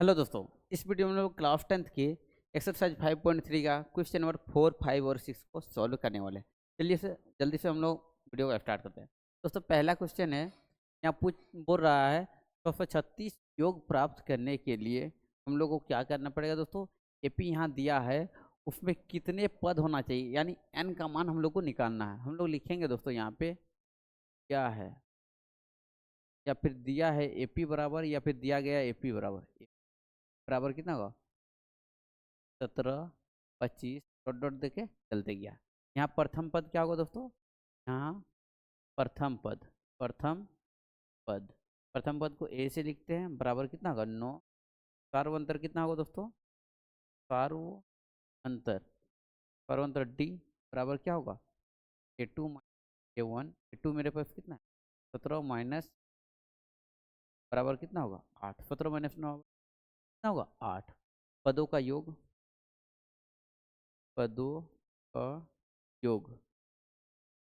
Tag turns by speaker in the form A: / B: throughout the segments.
A: Hello दोस्तों। इस video में हम लोग क्लास 10th के एक्सरसाइज 5.3 का क्वेश्चन नंबर 4, 5 और 6 को सॉल्व करने वाले हैं। चलिए से जल्दी से हम लोग वीडियो को स्टार्ट करते हैं। दोस्तों पहला क्वेश्चन है, यहाँ पूछ बोल रहा है 136 योग प्राप्त करने के लिए हम लोग को क्या करना पड़ेगा। दोस्तों एपी यहाँ दिया है, उसमें कितने पद होना चाहिए, यानी एन का मान हम लोग को निकालना है। हम लोग लिखेंगे दोस्तों यहाँ पे क्या है, या फिर दिया है एपी बराबर, या फिर दिया गया एपी बराबर बराबर कितना होगा 17, 25 डॉट डॉट देके चलते गया। यहाँ प्रथम पद क्या होगा दोस्तों, यहाँ प्रथम पद प्रथम पद प्रथम पद को ए से लिखते हैं, बराबर कितना होगा 9। सार्व अंतर कितना होगा दोस्तों, सार्व अंतर सार्व अंतर डी बराबर क्या होगा A2 माइनस A1। A2 मेरे पास कितना है 17 माइनस बराबर कितना होगा 8। 17 माइनस 9 कितना होगा 8। पदों का योग, पदों का योग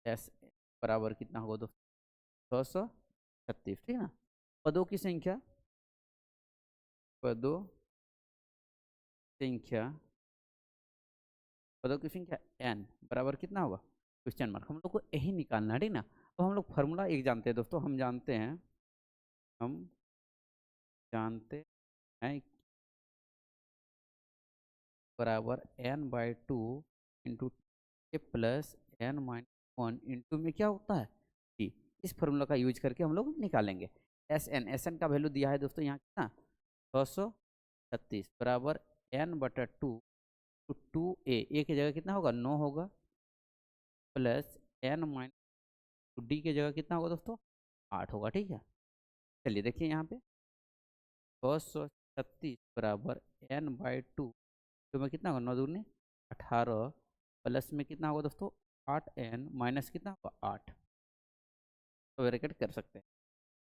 A: एस बराबर कितना होगा दोस्तों 636, ठीक है ना। पदों की संख्या, पदों संख्या पदों की संख्या एन बराबर कितना होगा क्वेश्चन मार्क। हम लोग को यही निकालना है, ठीक ना। तो हम लोग फार्मूला एक जानते हैं दोस्तों, हम जानते हैं बराबर n/2 इंटू ए प्लस n-1 इंटू में क्या होता है टी। इस फार्मूला का यूज करके हम लोग निकालेंगे। एस एन का वैल्यू दिया है दोस्तों यहाँ कितना 636 बराबर n/2 तो 2a की जगह कितना होगा 9 होगा, प्लस n-डी की जगह कितना होगा दोस्तों 8 होगा, ठीक है। चलिए देखिए यहाँ पे 636 बराबर n/2 तो में कितना होगा 9 दूनी 18, प्लस में कितना होगा दोस्तों 8n माइनस कितना होगा 8, तो ब्रैकेट कर सकते हैं।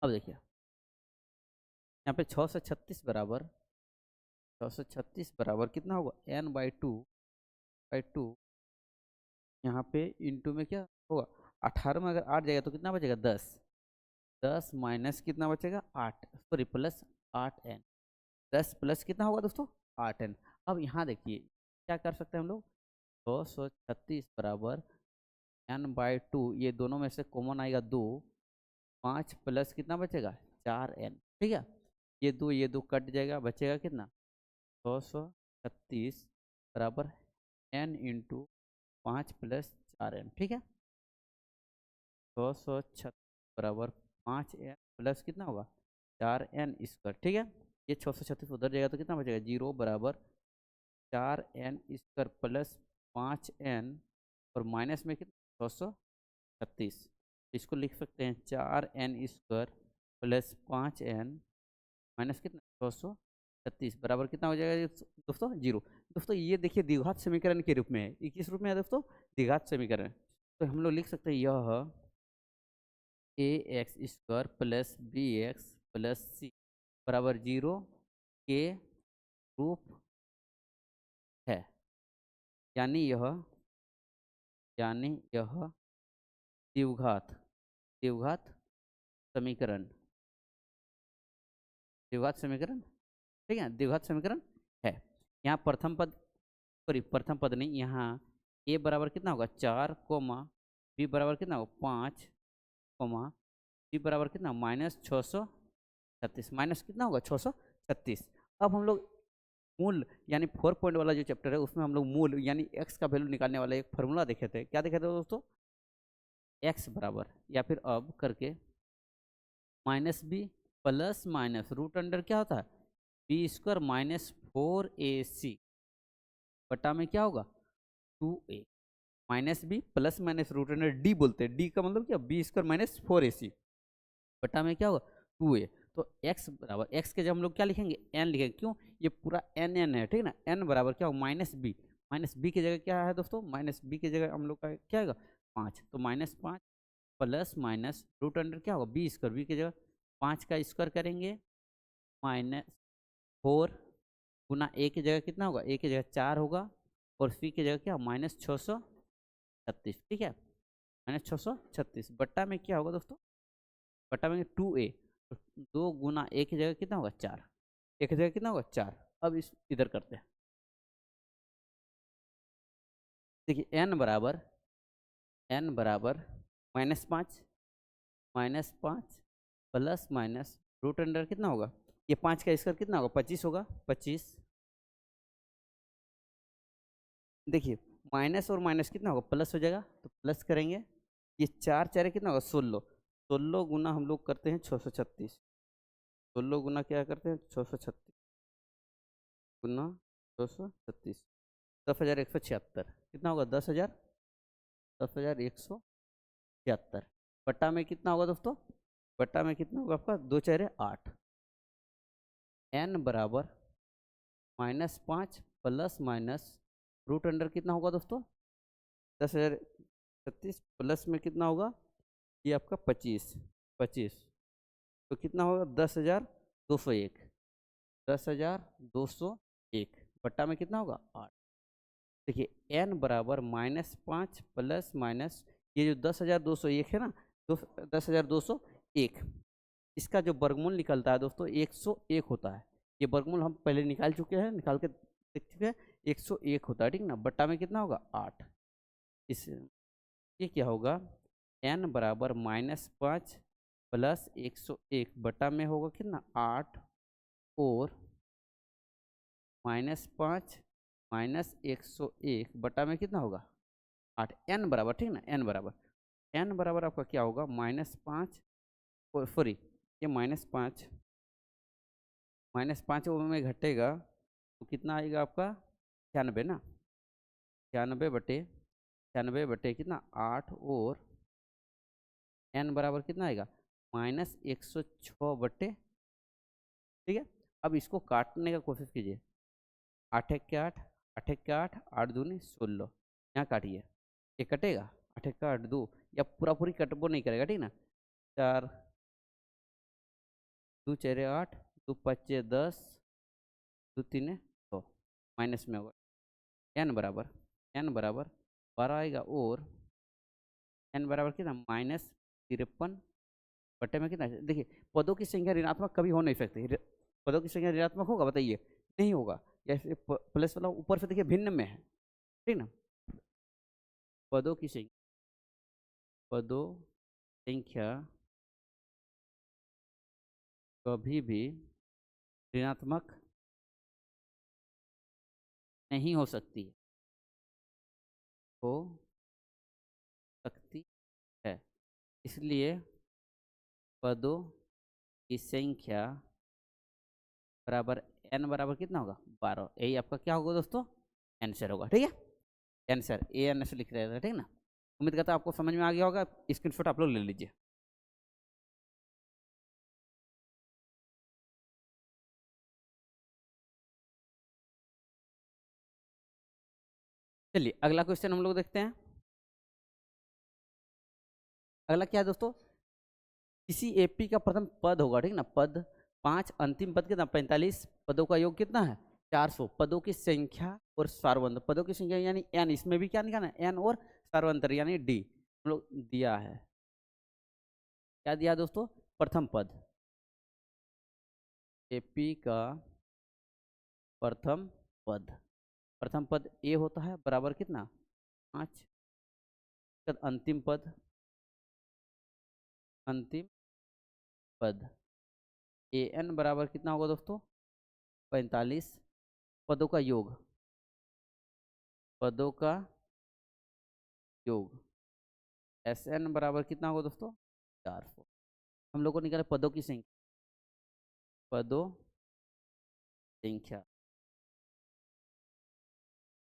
A: अब देखिए यहाँ पे 636 बराबर कितना होगा n/2 यहाँ पे इंटू में क्या होगा 18 में अगर 8 जाएगा तो कितना बचेगा 10। 10 माइनस कितना बचेगा 8, सॉरी प्लस 8n। 10 प्लस कितना होगा दोस्तों 8n। अब यहाँ देखिए क्या कर सकते हैं हम लोग 636 बराबर n/2, ये दोनों में से कॉमन आएगा 2, 5 प्लस कितना बचेगा 4n, ठीक है। ये दो कट जाएगा, बचेगा कितना 636 बराबर n इंटू 5 प्लस 4n, ठीक है। 636 बराबर 5n प्लस कितना होगा 4n², ठीक है। ये 636 उधर जाएगा तो कितना बचेगा 0 बराबर 4n² प्लस 5n और माइनस में कितना 636। इसको लिख सकते हैं 4n² प्लस 5n माइनस कितना 636 बराबर कितना हो जाएगा दोस्तों 0। दोस्तों ये देखिए द्विघात समीकरण के रूप में है। ये किस रूप में है दोस्तों द्विघात समीकरण। तो हम लोग लिख सकते हैं यह ax² plus bx plus c बराबर 0 के रूप है, यानी यह द्विघात द्विघात समीकरण द्विघात समीकरण ठीक है, द्विघात समीकरण है। यहाँ प्रथम पद, सॉरी प्रथम पद नहीं, यहाँ ए बराबर कितना होगा 4 कोमा बी बराबर कितना होगा 5 कोमा सी बराबर कितना -636 माइनस कितना होगा 636। अब हम लोग मूल यानी 4 पॉइंट वाला जो चैप्टर है उसमें हम लोग मूल यानी एक्स का वैल्यू निकालने वाला एक फार्मूला देखे थे। क्या देखे थे दोस्तों, एक्स बराबर या फिर अब करके -b plus minus root under क्या होता है b² -4ac बटा में क्या होगा 2a -b plus minus root under D बोलते हैं, डी का मतलब क्या b² -4ac बटा में क्या होगा 2a। तो x बराबर x के जब हम लोग क्या लिखेंगे n लिखेंगे, क्यों ये पूरा n है, ठीक है ना। n बराबर क्या होगा -b की जगह क्या है दोस्तों -b की जगह हम लोग का क्या आएगा 5, तो -5 प्लस माइनस रूट अंडर क्या होगा b² की जगह 5 का स्क्वायर करेंगे -4 गुना a की जगह कितना होगा a की जगह 4 होगा और c की जगह क्या -636, ठीक है। -636 बट्टा में क्या होगा दोस्तों, बट्टा में 2a, तो 2 गुना a की जगह कितना होगा 4, एक की जगह कितना होगा 4। अब इस इधर करते हैं, देखिए n बराबर -5 -5 प्लस माइनस रूट अंडर कितना होगा, ये 5 का स्क्वायर कितना होगा 25 होगा 25। देखिए माइनस और माइनस कितना होगा प्लस हो जाएगा, तो प्लस करेंगे, ये 4 4 कितना होगा 16, 16 गुना हम लोग करते हैं 636, 16 गुना क्या करते हैं 636 गुना 636, 10,176 कितना होगा 10,176 बट्टा में कितना होगा दोस्तों, बट्टा में कितना होगा आपका 2 4 8, n बराबर -5 प्लस माइनस रूट अंडर कितना होगा दोस्तों 10,036 प्लस में कितना होगा, ये आपका 25 25, तो कितना होगा 10,201, 10,201 बट्टा में कितना होगा 8। देखिए n बराबर -5 प्लस माइनस ये जो 10,201 है ना, 10,201, इसका जो वर्गमूल निकलता है दोस्तों 101 होता है। ये वर्गमूल हम पहले निकाल चुके हैं, निकाल के देख चुके हैं, 101 होता है, ठीक ना। बट्टा में कितना होगा 8। इस ये क्या होगा, n बराबर -5 प्लस 101 बट्टा में होगा कितना 8 और -5 माइनस 101 बटा में कितना होगा 8, n बराबर, ठीक ना, n बराबर आपका क्या होगा -5, सॉरी ये -5 में घटेगा तो कितना आएगा आपका 96 ना, 96 बटे कितना 8 और n बराबर कितना आएगा -106 बटे, ठीक है। अब इसको काटने का कोशिश कीजिए, 8 एक के 8, 8 एक के 8, 8 दूनी 16, यहाँ काटिए, ये कटेगा 8 एक का 8 2, या पूरा पूरी कटबो नहीं करेगा, ठीक ना। 4 2 4 8, 2 5 10, 2 3 100, माइनस में होगा n बराबर 12 आएगा और n बराबर कितना -53 बटे में कितना, देखिए पदों की संख्या ऋणात्मक कभी हो नहीं सकती, पदों की संख्या ऋणात्मक होगा बताइए, नहीं होगा, जैसे प्लस वाला ऊपर से देखिए भिन्न में है, ठीक ना। पदों की संख्या कभी भी ऋणात्मक नहीं हो सकती है, इसलिए पदों की संख्या बराबर n बराबर कितना होगा 12, यही आपका क्या होगा दोस्तों आंसर होगा, ठीक है। आंसर ए आंसर लिख रहे थे, ठीक ना। उम्मीद करता हूँ आपको समझ में आ गया होगा, स्क्रीनशॉट आप लोग ले लीजिए। चलिए अगला क्वेश्चन हम लोग देखते हैं। अगला क्या है दोस्तों, किसी एपी का प्रथम पद होगा, ठीक ना, पद 5, अंतिम पद कितना 45, पदों का योग कितना है 400, पदों की संख्या और सार्वंतर, पदों की संख्या यानी n, इसमें भी क्या निकालना है n और सार्वंतर यानी d हम लोग दिया है। क्या दिया दोस्तों, प्रथम पद एपी का प्रथम पद ए होता है बराबर कितना 5, अंतिम पद ए एन बराबर कितना होगा दोस्तों 45, पदों का योग एस एन बराबर कितना होगा दोस्तों 400। हम लोग को निकाले पदों की संख्या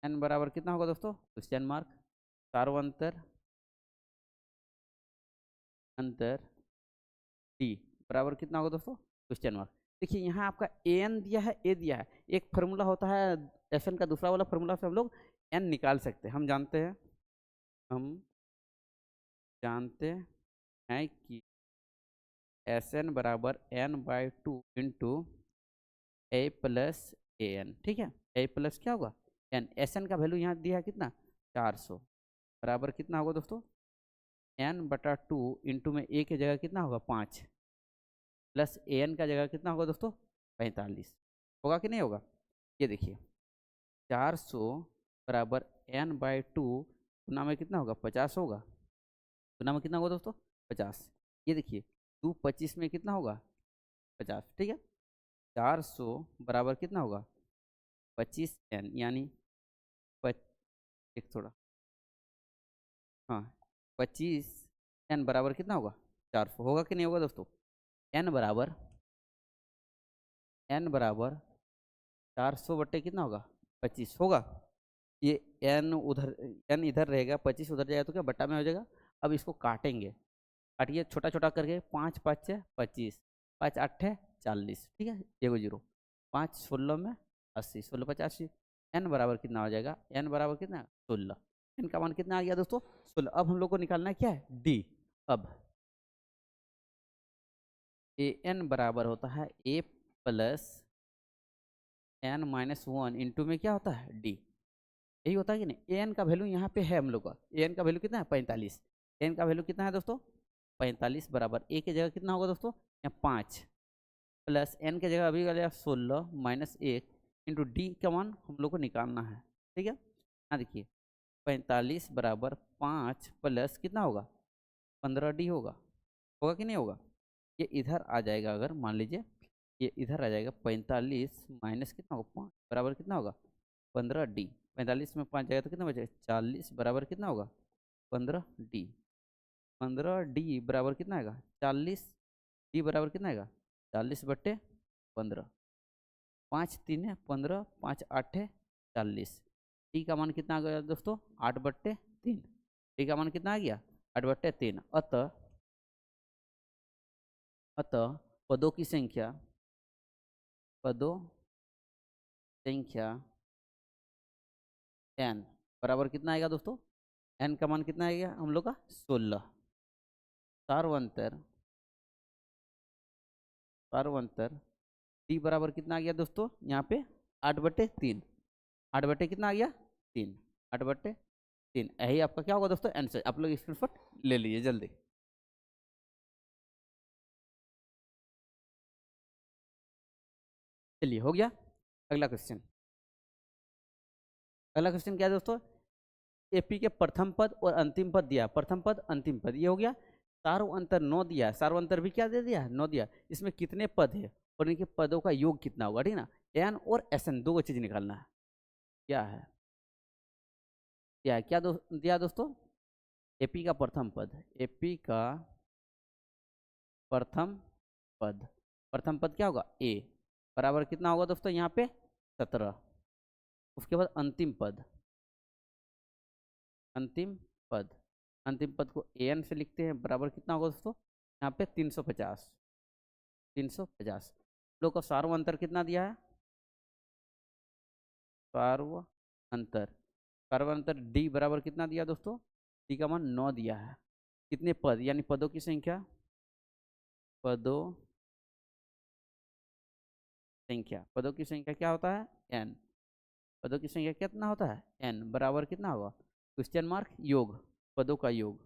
A: एन बराबर कितना होगा दोस्तों क्वेश्चन मार्क, सार्वंतर अंतर डी बराबर कितना होगा दोस्तों क्वेश्चन मार्क। देखिए यहाँ आपका ए एन दिया है, ए दिया है, एक फार्मूला होता है एस एन का, दूसरा वाला फार्मूला से हम लोग एन निकाल सकते हैं। हम जानते हैं कि एस एन बराबर n/2 into A plus A N, ठीक है। ए प्लस क्या होगा एन, एस एन का वैल्यू यहाँ दिया है कितना 400, बराबर कितना होगा दोस्तों n/2 इंटू में ए की जगह कितना होगा 5 प्लस ए एन का जगह कितना होगा दोस्तों 45, होगा कि नहीं होगा? ये देखिए 400 बराबर n/2 गुना में कितना होगा 50 होगा, गुना में कितना होगा दोस्तों 50। ये देखिए 2 25 में कितना होगा 50, ठीक है। 400 बराबर कितना होगा 25n, यानी एक थोड़ा, हाँ 25n बराबर कितना होगा 400, होगा कि नहीं होगा दोस्तों? n बराबर 400 बट्टे कितना होगा 25 होगा। ये n उधर, n इधर रहेगा, 25 उधर जाएगा तो क्या बट्टा में हो जाएगा। अब इसको काटेंगे, काटिए छोटा छोटा करके, 5 5 है 25, 5 8 है 40, ठीक है, एगो जीरो, 5 16 में 80, 16 85, n बराबर कितना हो जाएगा, n बराबर कितना 16, n का मान कितना आ गया दोस्तों 16। अब हम लोग को निकालना है क्या है d। अब ए एन बराबर होता है a प्लस n-1 इंटू में क्या होता है d, यही होता है कि नहीं। ए एन का वैल्यू यहाँ पे है हम लोग का, ए एन का वैल्यू कितना है 45, एन का वैल्यू कितना है दोस्तों 45 बराबर ए की जगह कितना होगा दोस्तों यहाँ 5 प्लस एन की जगह अभी वाला 16 माइनस 1 इंटू डी का मान हम लोग को निकालना है, ठीक है। यहाँ देखिए 45 बराबर 5 प्लस कितना होगा 15d होगा, होगा कि नहीं होगा। ये इधर आ जाएगा, अगर मान लीजिए ये इधर आ जाएगा, 45 माइनस कितना होगा 5 बराबर कितना होगा 15d, 45 में 5 जाएगा तो कितना बचेगा 40 बराबर कितना होगा 15d, 15d बराबर कितना आएगा 40, डी बराबर कितना आएगा 40/15, 5 3 है 15, 5 8 है 40, डी का मान कितना आ गया दोस्तों 8/3, डी का मान कितना आ गया 8/3। अतः अतः पदों की संख्या, पदों संख्या n बराबर कितना आएगा दोस्तों, n का मान कितना आएगा हम लोग का 16। सार्वंतर डी बराबर कितना आ गया दोस्तों यहाँ पे 8/3, 8 कितना आ गया 3, 8/3, यही आपका क्या होगा दोस्तों आंसर। आप लोग स्क्रीनशॉट ले लीजिए जल्दी। चलिए हो गया। अगला क्वेश्चन, अगला क्वेश्चन क्या है दोस्तों, एपी के प्रथम पद और अंतिम पद दिया, प्रथम पद अंतिम पद ये हो गया। सार्वंतर 9 दिया, सार्वंतर भी क्या दे दिया 9 दिया, इसमें कितने पद है और इनके पदों का योग कितना होगा, ठीक ना। एन और एस एन दो चीज निकालना है। क्या है, क्या दिया दोस्तों, एपी का प्रथम पद, एपी का प्रथम पद, प्रथम पद क्या होगा ए बराबर कितना होगा दोस्तों यहाँ पे 17। उसके बाद अंतिम पद, अंतिम पद, अंतिम पद को ए एन से लिखते हैं, बराबर कितना होगा दोस्तों यहाँ पे 350, 350। लोग का सार्व अंतर कितना दिया है, सार्व अंतर, सार्व अंतर डी बराबर कितना दिया दोस्तों, डी का मान 9 दिया है। कितने पद यानी पदों की संख्या, पदों संख्या, पदों की संख्या क्या होता है एन, पदों की संख्या कितना होता है एन बराबर कितना होगा क्वेश्चन मार्क योग, पदों का योग,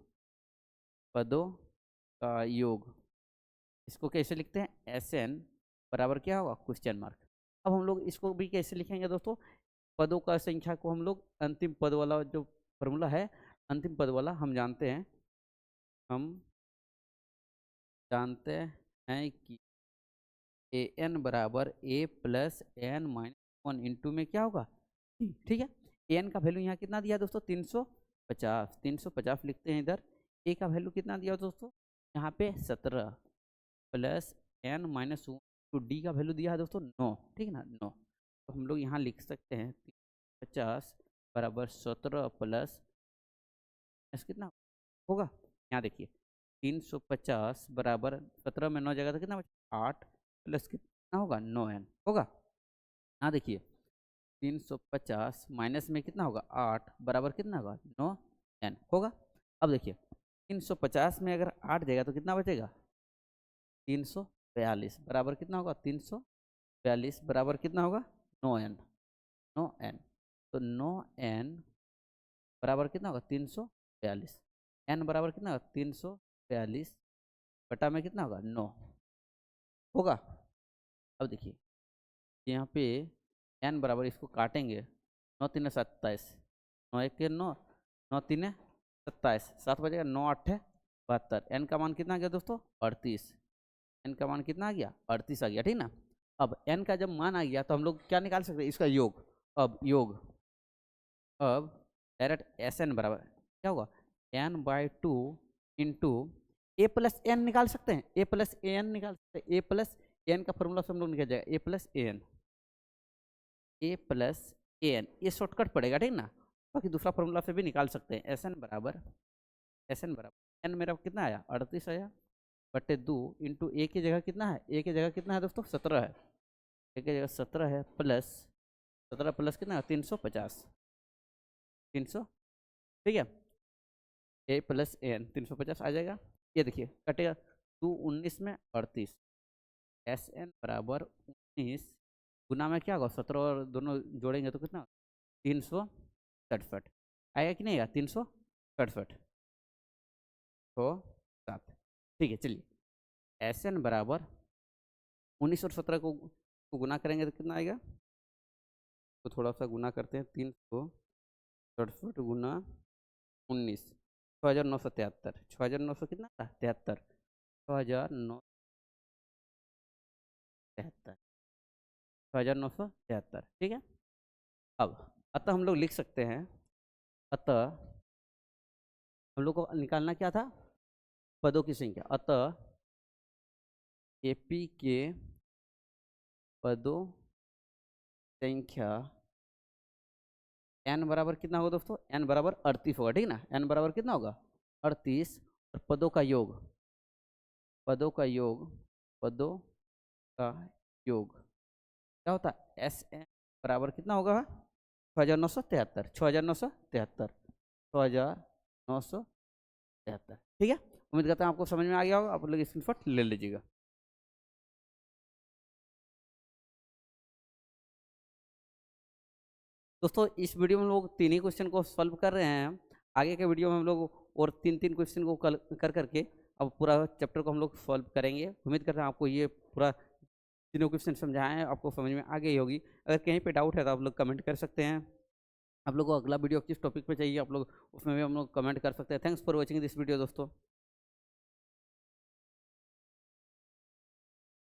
A: पदों का योग, इसको कैसे लिखते हैं एस एन बराबर क्या होगा क्वेश्चन मार्क। अब हम लोग इसको भी कैसे लिखेंगे दोस्तों, पदों का संख्या को हम लोग अंतिम पद वाला जो फॉर्मूला है, अंतिम पद वाला हम जानते हैं, हम जानते हैं कि ए एन बराबर ए प्लस एन माइनस 1 इंटू में क्या होगा, ठीक है। ए एन का वैल्यू यहाँ कितना दिया दोस्तों 350, 350 लिखते हैं इधर। ए का वैल्यू कितना दिया दोस्तों यहाँ पे 17 plus N minus 1 two D का वैल्यू दिया है दोस्तों 9, ठीक है ना 9। तो हम लोग यहाँ लिख सकते हैं 350 बराबर 17 प्लस कितना होगा, यहाँ देखिए 350 बराबर 17 में 9 जगह तो कितना बचा 8 प्लस कितना होगा 9n होगा। हाँ देखिए 350 माइनस में कितना होगा 8 बराबर कितना होगा 9n होगा। अब देखिए 350 में अगर 8 देगा तो कितना बचेगा 342 बराबर कितना होगा 342 बराबर कितना होगा 9n, 9n, तो 9n बराबर कितना होगा 342, n बराबर कितना होगा 342 बटा में कितना होगा 9 होगा। अब देखिए यहाँ पे n बराबर, इसको काटेंगे, 9 3 27, 9 1 9, 9 3 27, 7 बजेगा, 9 8 72। n का मान कितना आ गया दोस्तों? 38। n का मान कितना आ गया? 38 आ गया, ठीक ना। अब n का जब मान आ गया तो हम लोग क्या निकाल सकते हैं? इसका योग। अब डायरेक्ट एस एन बराबर क्या होगा? n/2 इंटू ए प्लस एन निकाल सकते हैं, ए प्लस ए एन निकाल सकते हैं। ए प्लस एन का फॉर्मूला से हम लोग निकल जाएगा, ए plus A N, A plus A N, ये शॉर्टकट पड़ेगा, ठीक ना। बाकी दूसरा फॉर्मूला से भी निकाल सकते हैं। एस एन बराबर एन मेरा कितना आया? 38 आया, बटे 2 इंटू ए की जगह कितना है? ए की जगह कितना है दोस्तों? 17 है। ए की जगह 17 है, प्लस 17 प्लस कितना है? 350, 300, ठीक है। ए प्लस एन 350 आ जाएगा। ये देखिए कटेगा, 2 19 में 38, एस एन बराबर 19 गुना में क्या होगा? 17 और दोनों जोड़ेंगे तो कितना? 367 आएगा कि नहीं आएगा? 367 तो 7, ठीक है। चलिए एस एन बराबर 19 और 17 को गुना करेंगे तो कितना आएगा? तो थोड़ा सा गुना करते हैं, 367 गुना 19, 6973, 6900 कितना था? 73, 6973, 6973, ठीक है। अब अतः हम लोग लिख सकते हैं, अतः हम लोग को निकालना क्या था? पदों की संख्या। अतः एपी के पदों संख्या n बराबर कितना होगा दोस्तों? n बराबर 38 होगा, ठीक ना। n बराबर कितना होगा? 38, और पदों का योग, पदों का योग, पदों का योग क्या होता है? एस एन बराबर कितना होगा? 6973, 6973, 6973, ठीक है। उम्मीद करता हूँ आपको समझ में आ गया होगा। आप लोग स्क्रीनशॉट ले लीजिएगा। दोस्तों इस वीडियो में हम लोग 3 ही क्वेश्चन को सॉल्व कर रहे हैं। आगे के वीडियो में हम लोग और 3 क्वेश्चन को कर करके अब पूरा चैप्टर को हम लोग सॉल्व करेंगे। उम्मीद करते हैं आपको ये पूरा तीनों क्वेश्चन समझाए हैं, आपको समझ में आ गई होगी। अगर कहीं पे डाउट है तो आप लोग कमेंट कर सकते हैं। आप लोग को अगला वीडियो किस टॉपिक पे चाहिए आप लोग उसमें भी हम लोग कमेंट कर सकते हैं। Thanks for watching this video दोस्तों।